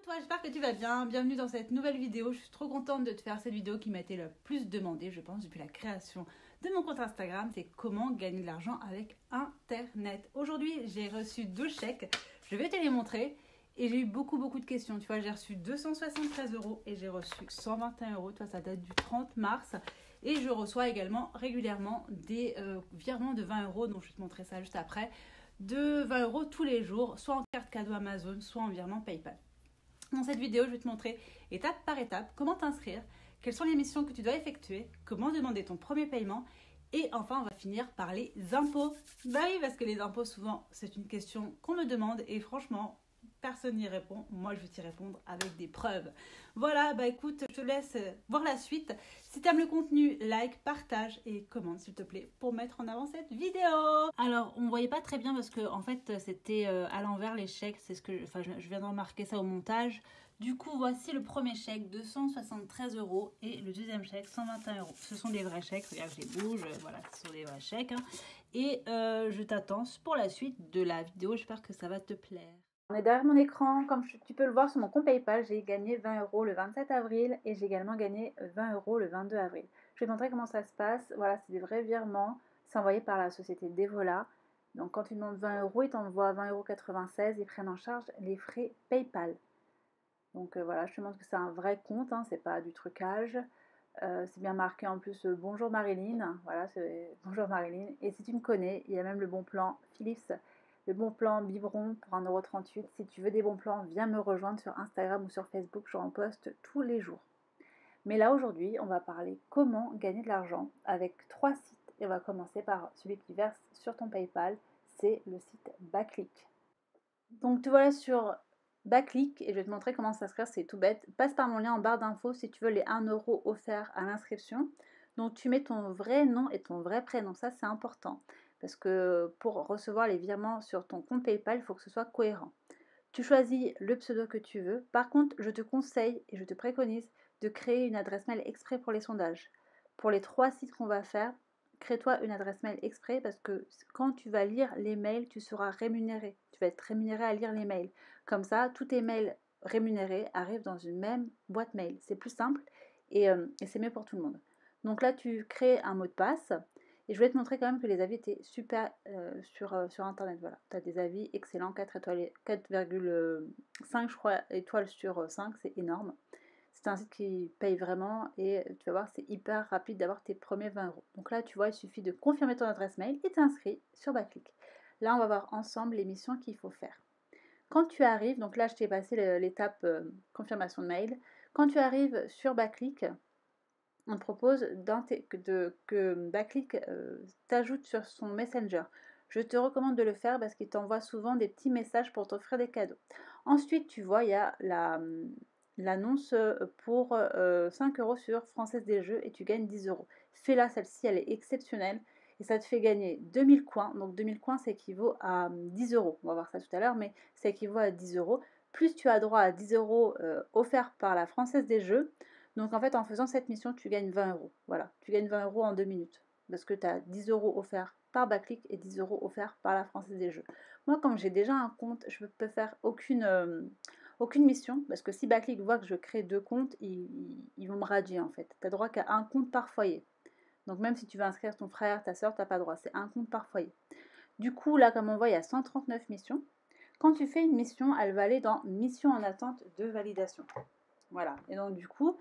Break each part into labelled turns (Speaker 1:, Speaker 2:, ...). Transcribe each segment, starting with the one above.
Speaker 1: toi, j'espère que tu vas bien. Bienvenue dans cette nouvelle vidéo. Je suis trop contente de te faire cette vidéo qui m'a été le plus demandée, je pense, depuis la création de mon compte Instagram. C'est comment gagner de l'argent avec Internet. Aujourd'hui, j'ai reçu 12 chèques. Je vais te les montrer. Et j'ai eu beaucoup de questions. Tu vois, j'ai reçu 273 € et j'ai reçu 121 €. Tu vois, ça date du 30 mars. Et je reçois également régulièrement des virements de 20 €. Donc, je vais te montrer ça juste après. De 20 € tous les jours, soit en carte cadeau Amazon, soit en virement PayPal. Dans cette vidéo, je vais te montrer étape par étape comment t'inscrire, quelles sont les missions que tu dois effectuer, comment demander ton premier paiement et enfin on va finir par les impôts. Bah oui, parce que les impôts souvent c'est une question qu'on me demande et franchement personne n'y répond. Moi je vais t'y répondre avec des preuves. Voilà, bah écoute, je te laisse voir la suite. Si tu aimes le contenu, like, partage et commente s'il te plaît pour mettre en avant cette vidéo. Alors on ne voyait pas très bien parce que en fait c'était à l'envers les chèques. C'est ce que je viens de remarquer ça au montage. Du coup, voici le premier chèque, 273 € et le deuxième chèque, 121 €. Ce sont des vrais chèques, regarde, je les bouge, voilà, ce sont des vrais chèques. Hein. Et je t'attends pour la suite de la vidéo, j'espère que ça va te plaire. On est derrière mon écran, comme tu peux le voir sur mon compte PayPal, j'ai gagné 20 € le 27 avril et j'ai également gagné 20 € le 22 avril. Je vais te montrer comment ça se passe. Voilà, c'est des vrais virements, c'est envoyé par la société Devola. Donc quand tu demandes 20 €, ils t'envoient 20,96 €, ils prennent en charge les frais PayPal. Donc voilà, je te montre que c'est un vrai compte, hein, c'est pas du trucage. C'est bien marqué en plus bonjour Marilyn, voilà, c'est bonjour Marilyn. Et si tu me connais, il y a même le bon plan Philips, le bon plan biberon pour 1,38 €. Si tu veux des bons plans, viens me rejoindre sur Instagram ou sur Facebook, j'en poste tous les jours. Mais là aujourd'hui, on va parler comment gagner de l'argent avec 3 sites. Et on va commencer par celui qui verse sur ton PayPal, c'est le site Backlick. Donc te voilà sur Backlick et je vais te montrer comment s'inscrire, c'est tout bête. Passe par mon lien en barre d'infos si tu veux les 1 € offerts à l'inscription. Donc tu mets ton vrai nom et ton vrai prénom, ça c'est important. Parce que pour recevoir les virements sur ton compte PayPal, il faut que ce soit cohérent. Tu choisis le pseudo que tu veux. Par contre, je te conseille et je te préconise de créer une adresse mail exprès pour les sondages. Pour les 3 sites qu'on va faire, crée-toi une adresse mail exprès parce que quand tu vas lire les mails, tu seras rémunéré. Tu vas être rémunéré à lire les mails. Comme ça, tous tes mails rémunérés arrivent dans une même boîte mail. C'est plus simple et c'est mieux pour tout le monde. Donc là, tu crées un mot de passe. Et je voulais te montrer quand même que les avis étaient super sur Internet. Voilà, tu as des avis excellents, 4,5 je crois, étoiles sur 5, c'est énorme. C'est un site qui paye vraiment et tu vas voir, c'est hyper rapide d'avoir tes premiers 20 €. Donc là, tu vois, il suffit de confirmer ton adresse mail et t'inscris sur Backlick. Là, on va voir ensemble les missions qu'il faut faire. Quand tu arrives, donc là, je t'ai passé l'étape confirmation de mail. Quand tu arrives sur Backlick, on te propose que Backlick t'ajoute sur son Messenger. Je te recommande de le faire parce qu'il t'envoie souvent des petits messages pour t'offrir des cadeaux. Ensuite, tu vois, il y a l'annonce pour 5 € sur Française des Jeux et tu gagnes 10 €. Fais-la, celle-ci, elle est exceptionnelle et ça te fait gagner 2000 coins. Donc 2000 coins, ça équivaut à 10 €. On va voir ça tout à l'heure, mais ça équivaut à 10 €. Plus tu as droit à 10 € offerts par la Française des Jeux. Donc en fait, en faisant cette mission, tu gagnes 20 €. Voilà, tu gagnes 20 € en 2 minutes. Parce que tu as 10 € offerts par Backlick et 10 € offerts par la Française des Jeux. Moi, comme j'ai déjà un compte, je ne peux faire aucune mission. Parce que si Backlick voit que je crée 2 comptes, ils vont me radier en fait. Tu n'as droit qu'à un compte par foyer. Donc même si tu veux inscrire ton frère, ta soeur, tu n'as pas droit. C'est un compte par foyer. Du coup, là, comme on voit, il y a 139 missions. Quand tu fais une mission, elle va aller dans mission en attente de validation. Voilà. Et donc du coup,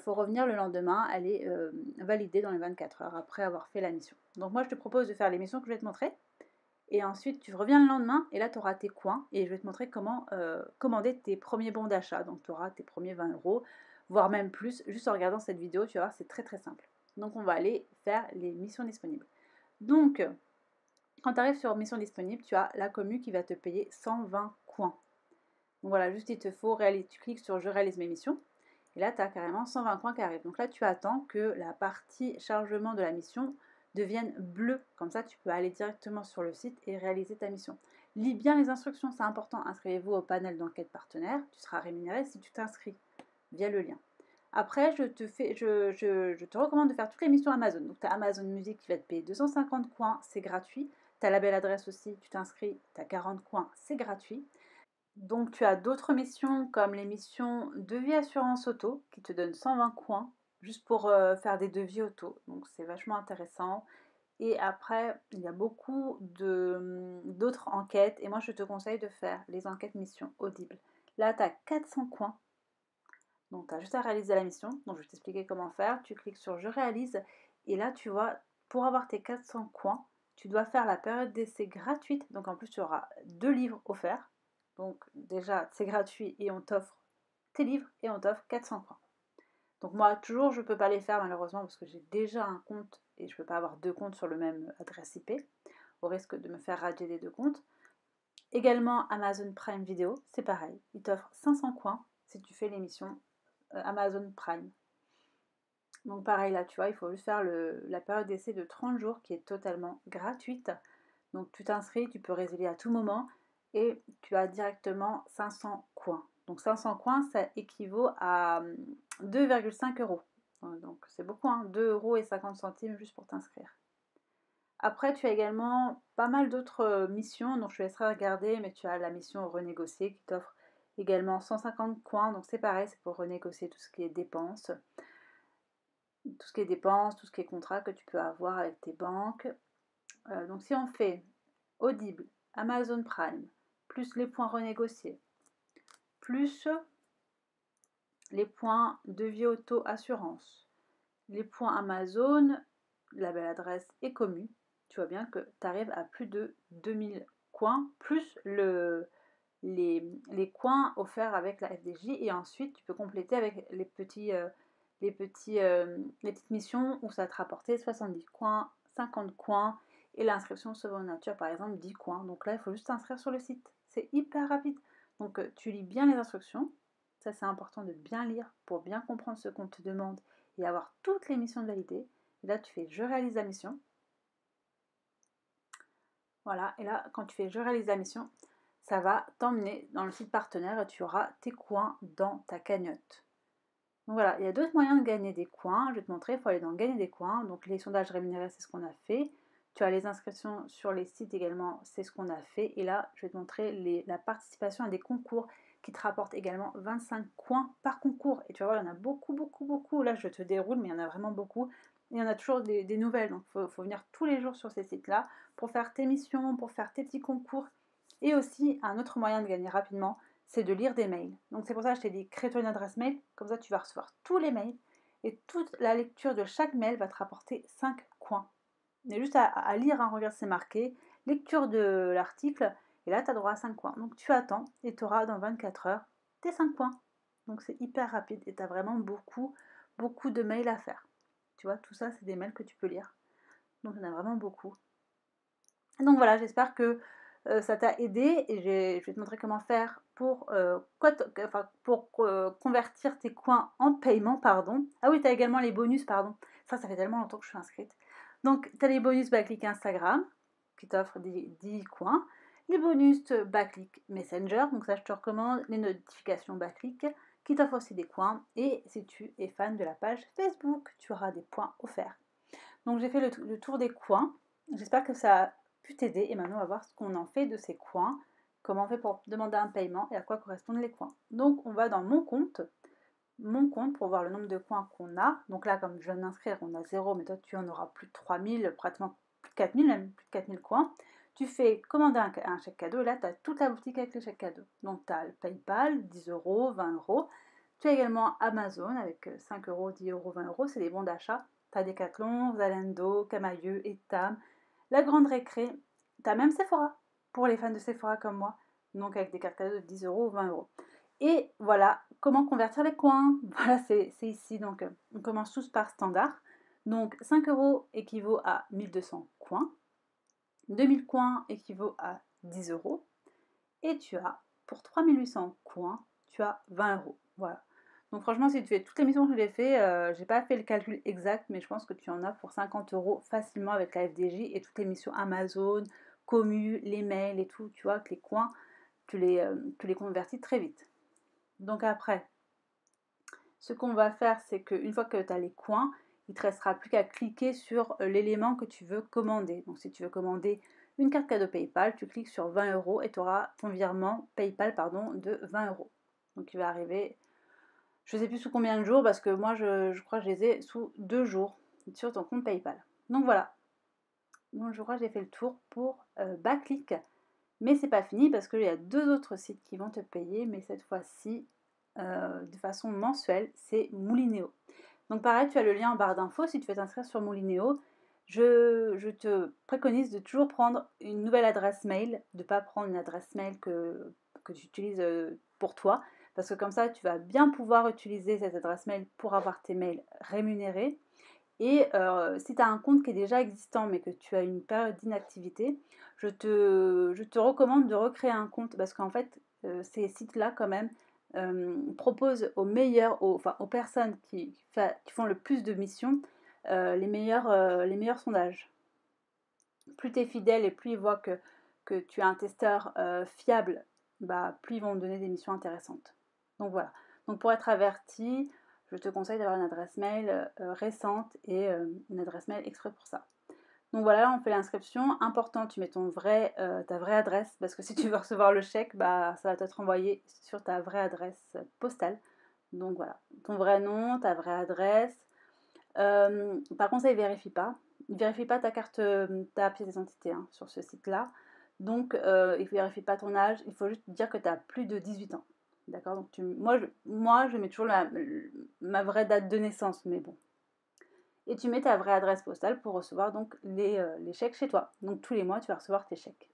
Speaker 1: faut revenir le lendemain, elle est validée dans les 24 heures après avoir fait la mission. Donc moi je te propose de faire les missions que je vais te montrer. Et ensuite tu reviens le lendemain et là tu auras tes coins et je vais te montrer comment commander tes premiers bons d'achat. Donc tu auras tes premiers 20 €, voire même plus. Juste en regardant cette vidéo, tu vas voir, c'est très simple. Donc on va aller faire les missions disponibles. Donc quand tu arrives sur mission disponible, tu as la commu qui va te payer 120 coins. Donc voilà, juste il te faut tu cliques sur je réalise mes missions. Et là, tu as carrément 120 coins qui arrivent. Donc là, tu attends que la partie chargement de la mission devienne bleue. Comme ça, tu peux aller directement sur le site et réaliser ta mission. Lis bien les instructions, c'est important. Inscrivez-vous au panel d'enquête partenaire. Tu seras rémunéré si tu t'inscris via le lien. Après, je te recommande de faire toutes les missions Amazon. Donc, tu as Amazon Music qui va te payer 250 coins, c'est gratuit. Tu as la belle adresse aussi, tu t'inscris, tu as 40 coins, c'est gratuit. Donc tu as d'autres missions comme les missions devis assurance auto qui te donnent 120 coins juste pour faire des devis auto. Donc c'est vachement intéressant. Et après, il y a beaucoup d'autres enquêtes. Et moi, je te conseille de faire les enquêtes missions audibles. Là, tu as 400 coins. Donc, tu as juste à réaliser la mission. Donc, je vais t'expliquer comment faire. Tu cliques sur Je réalise. Et là, tu vois, pour avoir tes 400 coins, tu dois faire la période d'essai gratuite. Donc, en plus, tu auras 2 livres offerts. Donc, déjà, c'est gratuit et on t'offre tes livres et on t'offre 400 coins. Donc moi, toujours, je ne peux pas les faire malheureusement parce que j'ai déjà un compte et je ne peux pas avoir deux comptes sur le même adresse IP, au risque de me faire rager les deux comptes. Également, Amazon Prime Video, c'est pareil. Il t'offre 500 coins si tu fais l'émission Amazon Prime. Donc pareil, là, tu vois, il faut juste faire la période d'essai de 30 jours qui est totalement gratuite. Donc tu t'inscris, tu peux résilier à tout moment et tu as directement 500 coins. Donc 500 coins, ça équivaut à 2,5 euros. Donc c'est beaucoup, hein, 2,50 € juste pour t'inscrire. Après, tu as également pas mal d'autres missions, donc je te laisserai regarder, mais tu as la mission renégocier qui t'offre également 150 coins. Donc c'est pareil, c'est pour renégocier tout ce qui est dépenses, tout ce qui est contrat que tu peux avoir avec tes banques. Donc si on fait Audible, Amazon Prime, plus les points renégociés, plus les points devis auto assurance, les points Amazon, la belle adresse est commue, tu vois bien que tu arrives à plus de 2000 coins, plus les coins offerts avec la FDJ, et ensuite tu peux compléter avec les petites missions où ça te rapportait 70 coins, 50 coins, et l'inscription Sauveur Nature par exemple 10 coins. Donc là il faut juste s'inscrire sur le site, c'est hyper rapide. Donc tu lis bien les instructions, ça c'est important de bien lire pour bien comprendre ce qu'on te demande et avoir toutes les missions validées. Et là tu fais je réalise la mission. Voilà, et là quand tu fais je réalise la mission, ça va t'emmener dans le site partenaire et tu auras tes coins dans ta cagnotte. Donc voilà, il y a d'autres moyens de gagner des coins. Je vais te montrer, il faut aller dans gagner des coins. Donc les sondages rémunérés, c'est ce qu'on a fait. Tu as les inscriptions sur les sites également, c'est ce qu'on a fait. Et là, je vais te montrer la participation à des concours qui te rapportent également 25 coins par concours. Et tu vas voir, il y en a beaucoup, beaucoup, beaucoup. Là, je te déroule, mais il y en a vraiment beaucoup. Et il y en a toujours des nouvelles. Donc il faut venir tous les jours sur ces sites-là pour faire tes missions, pour faire tes petits concours. Et aussi, un autre moyen de gagner rapidement, c'est de lire des mails. Donc c'est pour ça que je t'ai dit, crée-toi une adresse mail, comme ça tu vas recevoir tous les mails, et toute la lecture de chaque mail va te rapporter 5 coins. Il y a juste à lire, hein, regarde, c'est marqué, lecture de l'article, et là tu as droit à 5 coins. Donc tu attends, et tu auras dans 24 heures tes 5 coins. Donc c'est hyper rapide, et tu as vraiment beaucoup, beaucoup de mails à faire. Tu vois, tout ça, c'est des mails que tu peux lire. Donc il y en a vraiment beaucoup. Donc voilà, j'espère que ça t'a aidé et je vais te montrer comment faire pour, convertir tes coins en paiement, pardon. Ah oui, tu as également les bonus, pardon. Ça fait tellement longtemps que je suis inscrite. Donc, tu as les bonus Backlink Instagram qui t'offrent 10 coins. Les bonus Backlink Messenger, donc ça je te recommande. Les notifications Backlink qui t'offrent aussi des coins. Et si tu es fan de la page Facebook, tu auras des points offerts. Donc j'ai fait le tour des coins. J'espère que ça a pu t'aider. Et maintenant, on va voir ce qu'on en fait de ces coins. Comment on fait pour demander un paiement et à quoi correspondent les coins. Donc on va dans mon compte pour voir le nombre de coins qu'on a. Donc là, comme je viens de m'inscrire, on a 0, mais toi tu en auras plus de 3000, pratiquement plus de 4000, même plus de 4000 coins. Tu fais commander un chèque cadeau et là tu as toute la boutique avec les chèques cadeaux. Donc tu as le PayPal, 10 euros, 20 euros. Tu as également Amazon avec 5 euros, 10 euros, 20 euros, c'est des bons d'achat. Tu as Decathlon, Zalando, Camailleux, Etam, La Grande Récré. Tu as même Sephora pour les fans de Sephora comme moi. Donc avec des cartes cadeaux de 10 euros ou 20 euros. Et voilà, comment convertir les coins. Voilà, c'est ici. Donc, on commence tous par standard. Donc, 5 euros équivaut à 1200 coins. 2000 coins équivaut à 10 euros. Et tu as, pour 3800 coins, tu as 20 euros. Voilà. Donc, franchement, si tu fais toutes les missions que j'ai fait, j'ai pas fait le calcul exact, mais je pense que tu en as pour 50 euros facilement avec la FDJ et toutes les missions Amazon, Commu, les mails et tout. Tu vois que les coins, tu les convertis très vite. Donc après, ce qu'on va faire, c'est qu'une fois que tu as les coins, il ne te restera plus qu'à cliquer sur l'élément que tu veux commander. Donc si tu veux commander une carte cadeau PayPal, tu cliques sur 20 € et tu auras ton virement PayPal de 20 €. Donc il va arriver, je ne sais plus sous combien de jours parce que moi je crois que je les ai sous 2 jours sur ton compte PayPal. Donc voilà, donc je crois que j'ai fait le tour pour Backlick. Mais c'est pas fini parce qu'il y a 2 autres sites qui vont te payer, mais cette fois-ci de façon mensuelle, c'est Moulinéo. Donc pareil, tu as le lien en barre d'infos si tu veux t'inscrire sur Moulinéo. Je te préconise de toujours prendre une nouvelle adresse mail, de ne pas prendre une adresse mail que tu utilises pour toi, parce que comme ça, tu vas bien pouvoir utiliser cette adresse mail pour avoir tes mails rémunérés. Et si tu as un compte qui est déjà existant, mais que tu as une période d'inactivité, je te recommande de recréer un compte, parce qu'en fait, ces sites-là, quand même, proposent aux personnes qui font le plus de missions, les meilleurs sondages. Plus tu es fidèle et plus ils voient que tu es un testeur fiable, bah, plus ils vont te donner des missions intéressantes. Donc voilà. Donc pour être averti, je te conseille d'avoir une adresse mail récente et une adresse mail exprès pour ça. Donc voilà, là on fait l'inscription. Important, tu mets ta vraie adresse, parce que si tu veux recevoir le chèque, bah, ça va être renvoyé sur ta vraie adresse postale. Donc voilà, ton vrai nom, ta vraie adresse. Par contre, ça ne vérifie pas. Il ne vérifie pas ta carte, ta pièce d'identité sur ce site-là. Donc, il ne vérifie pas ton âge. Il faut juste dire que tu as plus de 18 ans. D'accord. Donc, moi, je mets toujours ma vraie date de naissance, mais bon. Et tu mets ta vraie adresse postale pour recevoir donc les chèques chez toi. Donc, tous les mois, tu vas recevoir tes chèques.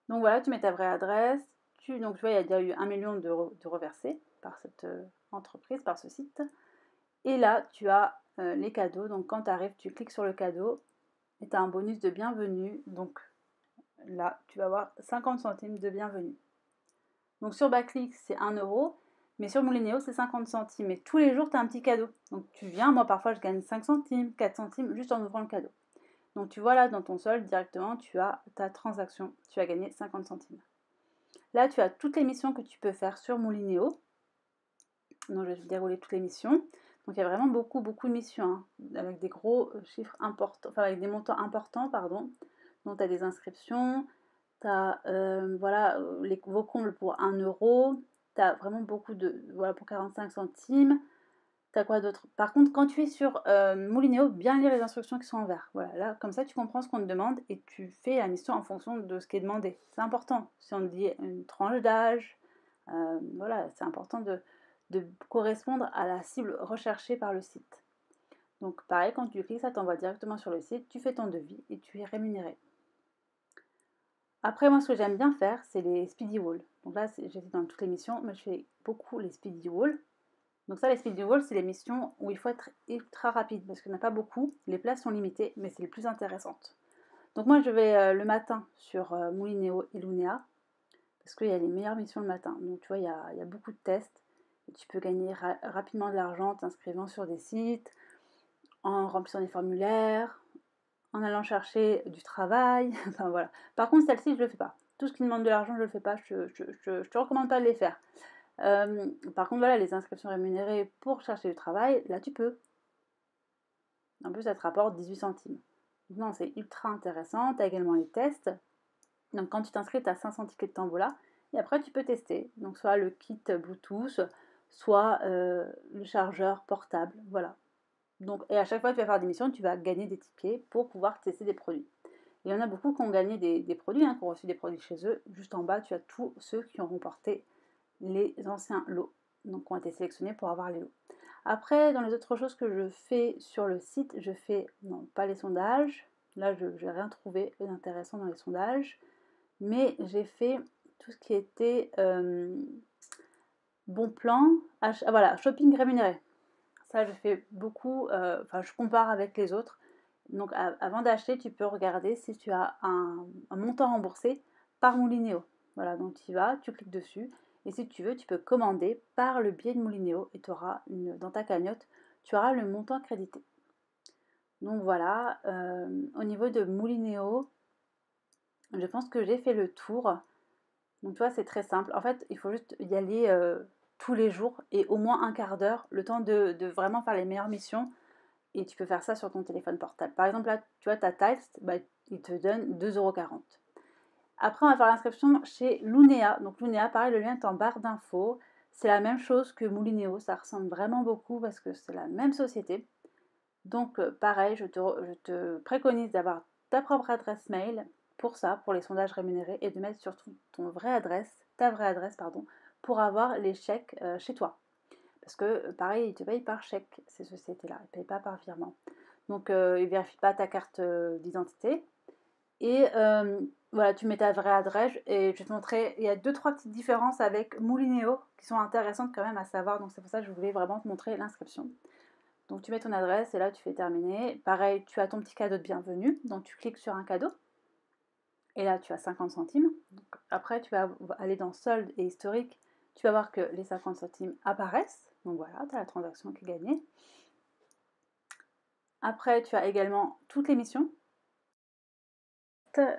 Speaker 1: Donc, voilà, tu mets ta vraie adresse. Donc, tu vois, il y a déjà eu 1 million de reversés par cette entreprise, par ce site. Et là, tu as les cadeaux. Donc, quand tu arrives, tu cliques sur le cadeau et tu as un bonus de bienvenue. Donc, là, tu vas avoir 50 centimes de bienvenue. Donc, sur Backlick, c'est 1 €. Mais sur Moulinéo, c'est 50 centimes. Et tous les jours, tu as un petit cadeau. Donc, tu viens. Moi, parfois, je gagne 5 centimes, 4 centimes juste en ouvrant le cadeau. Donc, tu vois là, dans ton solde, directement, tu as ta transaction. Tu as gagné 50 centimes. Là, tu as toutes les missions que tu peux faire sur Moulinéo. Donc, je vais te dérouler toutes les missions. Donc il y a vraiment beaucoup de missions, avec des gros chiffres importants, enfin avec des montants importants, pardon. Donc tu as des inscriptions, tu as vos combles pour 1 €, tu as vraiment beaucoup pour 45 centimes. Tu as quoi d'autre? Par contre, quand tu es sur Moulinéo, bien lire les instructions qui sont en vert. Voilà, là, comme ça, tu comprends ce qu'on te demande et tu fais la mission en fonction de ce qui est demandé. C'est important. Si on te dit une tranche d'âge, voilà, c'est important de correspondre à la cible recherchée par le site. Donc pareil, quand tu cliques, ça t'envoie directement sur le site, tu fais ton devis et tu es rémunéré. Après, moi, ce que j'aime bien faire, c'est les speedy walls. Donc là, j'étais dans toutes les missions, mais je fais beaucoup les speedy walls. Donc ça, les speedy walls, c'est les missions où il faut être ultra rapide, parce qu'il n'y en a pas beaucoup, les places sont limitées, mais c'est les plus intéressantes. Donc moi, je vais le matin sur Moulinéo et Lunéa, parce qu'il y a les meilleures missions le matin. Donc tu vois, il y a beaucoup de tests. Et tu peux gagner rapidement de l'argent en t'inscrivant sur des sites, en remplissant des formulaires, en allant chercher du travail. Enfin voilà. Par contre, celle-ci, je ne le fais pas. Tout ce qui demande de l'argent, je ne le fais pas. Je te recommande pas de les faire. Par contre, voilà, les inscriptions rémunérées pour chercher du travail, là, tu peux. En plus, ça te rapporte 18 centimes. Donc, non, c'est ultra intéressant. Tu as également les tests. Donc, quand tu t'inscris, tu as 500 tickets de Tambola. Et après, tu peux tester. Donc, soit le kit Bluetooth, soit le chargeur portable. Voilà. Donc, et à chaque fois que tu vas faire des missions, tu vas gagner des tickets pour pouvoir tester des produits. Et il y en a beaucoup qui ont gagné des produits, qui ont reçu des produits chez eux. Juste en bas, tu as tous ceux qui ont remporté les anciens lots. Donc, qui ont été sélectionnés pour avoir les lots. Après, dans les autres choses que je fais sur le site, je fais, non, pas les sondages. Là, je n'ai rien trouvé d'intéressant dans les sondages. Mais j'ai fait tout ce qui était bon plan, voilà, shopping rémunéré. Ça, je fais beaucoup, je compare avec les autres. Donc, avant d'acheter, tu peux regarder si tu as un montant remboursé par Moulinéo. Voilà, donc tu y vas, tu cliques dessus. Et si tu veux, tu peux commander par le biais de Moulinéo et tu auras dans ta cagnotte, tu auras le montant crédité. Donc voilà, au niveau de Moulinéo, je pense que j'ai fait le tour. Donc tu vois, c'est très simple. En fait, il faut juste y aller tous les jours et au moins un quart d'heure, le temps de vraiment faire les meilleures missions. Et tu peux faire ça sur ton téléphone portable. Par exemple, là, tu vois, ta Tiles, bah, il te donne 2,40 €. Après, on va faire l'inscription chez Lunea. Donc Lunea, pareil, le lien est en barre d'infos. C'est la même chose que Moulinéo, ça ressemble vraiment beaucoup parce que c'est la même société. Donc pareil, je te préconise d'avoir ta propre adresse mail pour ça, pour les sondages rémunérés, et de mettre surtout ta vraie adresse, pardon, pour avoir les chèques chez toi. Parce que pareil, ils te payent par chèque, ces sociétés-là, ils ne payent pas par virement. Donc ils ne vérifient pas ta carte d'identité. Et voilà, tu mets ta vraie adresse et je vais te montrer, il y a 2-3 petites différences avec Moulinéo qui sont intéressantes quand même à savoir, donc c'est pour ça que je voulais vraiment te montrer l'inscription. Donc tu mets ton adresse et là tu fais terminer. Pareil, tu as ton petit cadeau de bienvenue, donc tu cliques sur un cadeau et là tu as 50 centimes. Donc, après tu vas aller dans solde et historique, tu vas voir que les 50 centimes apparaissent, donc voilà, tu as la transaction qui est gagnée. Après tu as également toutes les missions.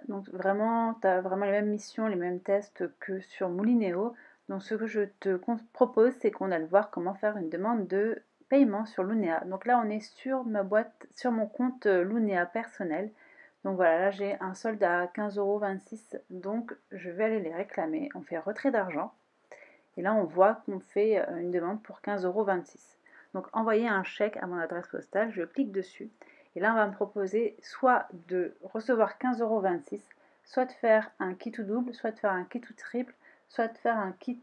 Speaker 1: Donc vraiment, tu as vraiment les mêmes missions, les mêmes tests que sur Moulinéo. Donc ce que je te propose, c'est qu'on aille voir comment faire une demande de paiement sur Lunea. Donc là, on est sur ma boîte, sur mon compte Lunea personnel. Donc voilà, là j'ai un solde à 15,26 €. Donc je vais aller les réclamer. On fait retrait d'argent. Et là, on voit qu'on fait une demande pour 15,26 €. Donc envoyer un chèque à mon adresse postale, je clique dessus. Et là, on va me proposer soit de recevoir 15,26 €, soit de faire un kit ou double, soit de faire un kit ou triple, soit de faire un kit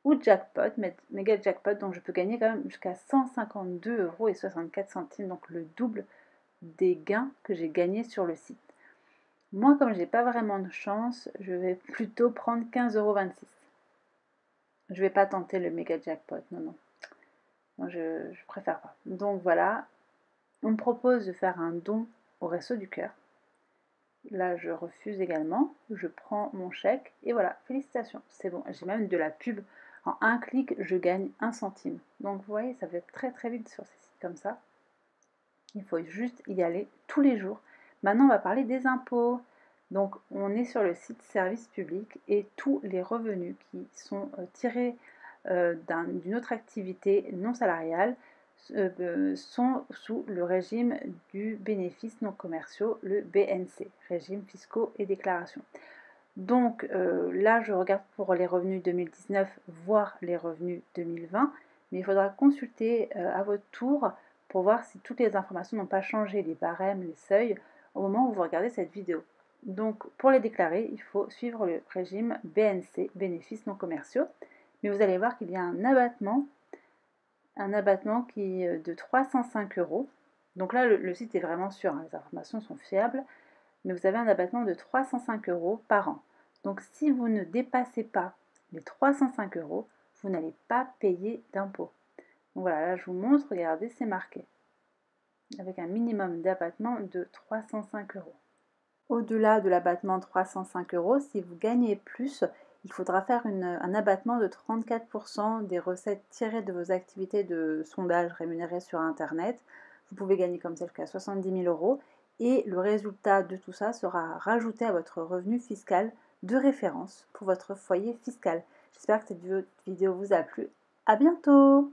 Speaker 1: ou jackpot, méga jackpot, donc je peux gagner quand même jusqu'à 152,64 €, donc le double des gains que j'ai gagnés sur le site. Moi, comme j'ai pas vraiment de chance, je vais plutôt prendre 15,26 €. Je vais pas tenter le méga jackpot, non. Moi, je préfère pas. Donc voilà, on me propose de faire un don au Resto du Cœur. Là, je refuse également. Je prends mon chèque et voilà, félicitations, c'est bon. J'ai même de la pub. En un clic, je gagne 1 centime. Donc, vous voyez, ça va très très vite sur ces sites comme ça. Il faut juste y aller tous les jours. Maintenant, on va parler des impôts. Donc, on est sur le site Service Public et tous les revenus qui sont tirés d'une autre activité non salariale sont sous le régime du bénéfice non commerciaux, le BNC, régime fiscaux et déclarations. Donc là, je regarde pour les revenus 2019, voire les revenus 2020, mais il faudra consulter à votre tour pour voir si toutes les informations n'ont pas changé, les barèmes, les seuils, au moment où vous regardez cette vidéo. Donc pour les déclarer, il faut suivre le régime BNC, bénéfices non commerciaux, mais vous allez voir qu'il y a un abattement qui de 305 €. Donc là, le site est vraiment sûr, hein, les informations sont fiables, mais vous avez un abattement de 305 € par an. Donc si vous ne dépassez pas les 305 €, vous n'allez pas payer d'impôt. Donc voilà, là je vous montre, regardez, c'est marqué. Avec un minimum d'abattement de 305 €. Au-delà de l'abattement de 305 €, si vous gagnez plus, il faudra faire un abattement de 34% des recettes tirées de vos activités de sondage rémunérées sur Internet. Vous pouvez gagner comme ça jusqu'à 70 000 € et le résultat de tout ça sera rajouté à votre revenu fiscal de référence pour votre foyer fiscal. J'espère que cette vidéo vous a plu. À bientôt!